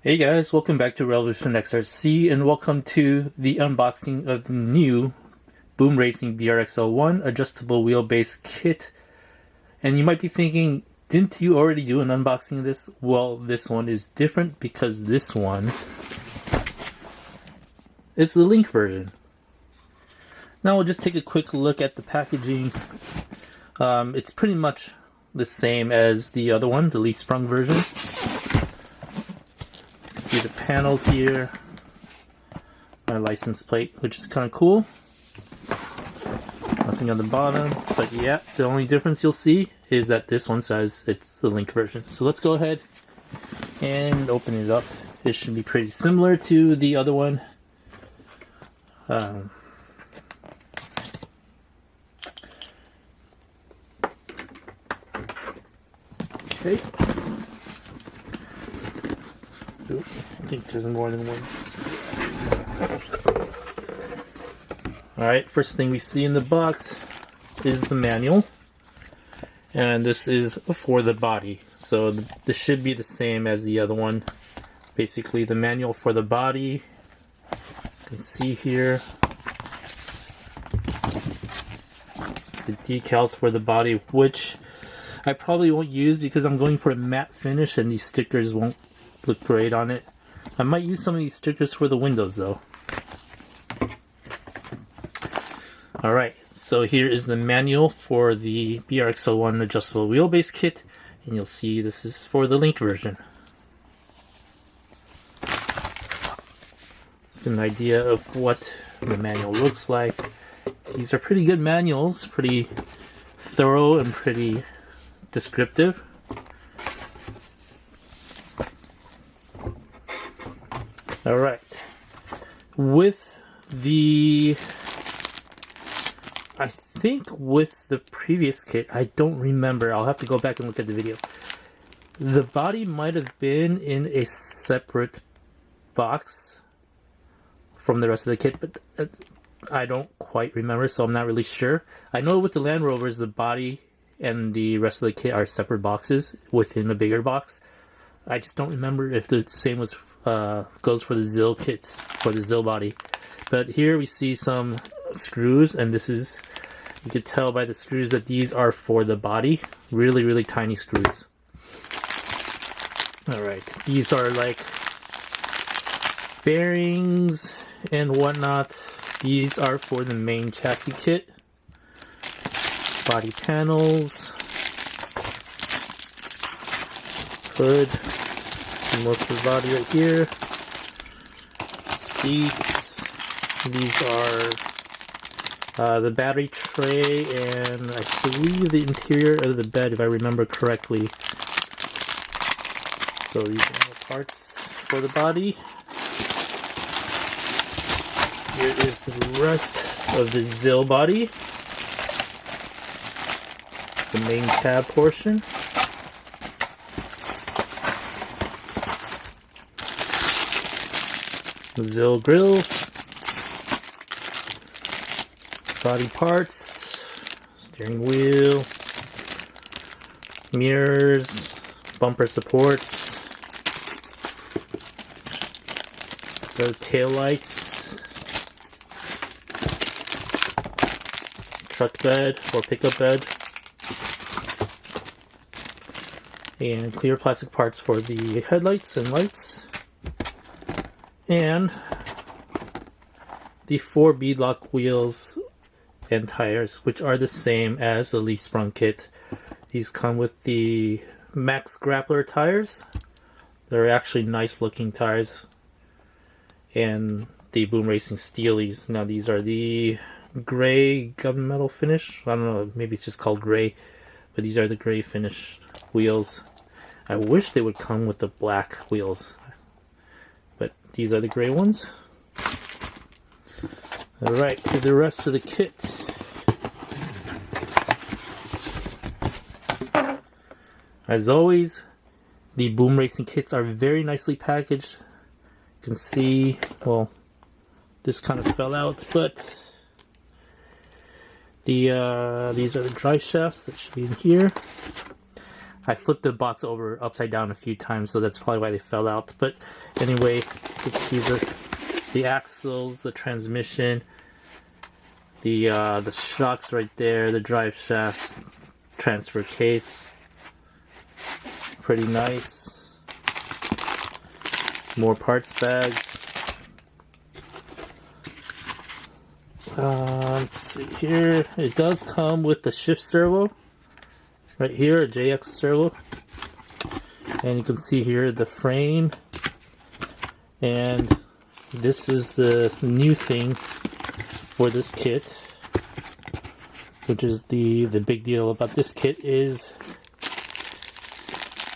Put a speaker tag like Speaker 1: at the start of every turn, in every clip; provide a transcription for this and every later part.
Speaker 1: Hey guys, welcome back to Revolution XRC and welcome to the unboxing of the new Boom Racing BRX01 adjustable wheelbase kit. And you might be thinking, didn't you already do an unboxing of this? Well, this one is different because this one is the link version. Now we'll just take a quick look at the packaging. It's pretty much the same as the other one, the leaf sprung version. See the panels here, my license plate, which is kind of cool. Nothing on the bottom, but yeah, the only difference you'll see is that this one says it's the link version. So let's go ahead and open it up. It should be pretty similar to the other one. Okay. Ooh, I think there's more than one. Alright, first thing we see in the box is the manual. And this is for the body. So this should be the same as the other one. Basically the manual for the body. You can see here the decals for the body, which I probably won't use because I'm going for a matte finish and these stickers won't look great on it. I might use some of these stickers for the windows though. Alright, so here is the manual for the BRX01 adjustable wheelbase kit, and you'll see this is for the link version. Just an idea of what the manual looks like. These are pretty good manuals, pretty thorough and pretty descriptive. Alright, with the, I think with the previous kit, I don't remember, I'll have to go back and look at the video. The body might have been in a separate box from the rest of the kit, but I don't quite remember, so I'm not really sure. I know with the Land Rovers, the body and the rest of the kit are separate boxes within a bigger box. I just don't remember if the same was goes for the Zil kits, for the Zil body. But here we see some screws, and this is, you can tell by the screws that these are for the body. Really tiny screws. Alright, these are like bearings and whatnot. These are for the main chassis kit. Body panels, hood, most of the body right here, seats, these are the battery tray, and I believe the interior of the bed if I remember correctly. So these are the parts for the body. Here is the rest of the Zil body, the main cab portion. Zil grill, body parts, steering wheel, mirrors, bumper supports, the tail lights, truck bed or pickup bed, and clear plastic parts for the headlights and lights. And the 4 beadlock wheels and tires, which are the same as the leaf sprung kit. These come with the Max Grappler tires. They're actually nice looking tires. And the Boom Racing Steelies. Now these are the gray gunmetal finish. I don't know, maybe it's just called gray. But these are the gray finish wheels. I wish they would come with the black wheels. But these are the gray ones. Alright, to the rest of the kit. As always, the Boom Racing kits are very nicely packaged. You can see, well, this kind of fell out, but these are the drive shafts that should be in here. I flipped the box over upside down a few times, so that's probably why they fell out. But anyway, you can see the axles, the transmission, the shocks right there, the drive shaft, transfer case. Pretty nice. More parts bags. Let's see here. It does come with the shift servo. Right here, a JX servo. And you can see here the frame. And this is the new thing for this kit, which is the big deal about this kit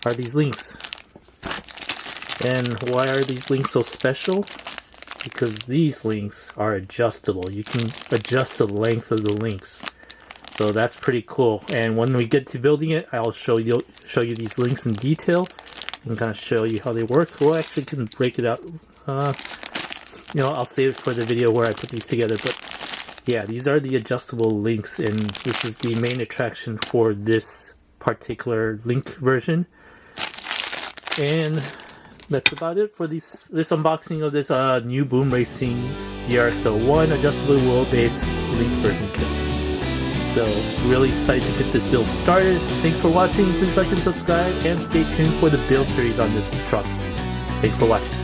Speaker 1: are these links. And why are these links so special? Because these links are adjustable. You can adjust the length of the links. So that's pretty cool. And when we get to building it, I'll show you these links in detail and kind of show you how they work. We'll actually can break it out. You know, I'll save it for the video where I put these together. But yeah, these are the adjustable links, and this is the main attraction for this particular link version. And that's about it for this unboxing of this new Boom Racing BRX01 adjustable wheelbase link version kit. So really excited to get this build started. Thanks for watching. Please like and subscribe, and stay tuned for the build series on this truck. Thanks for watching.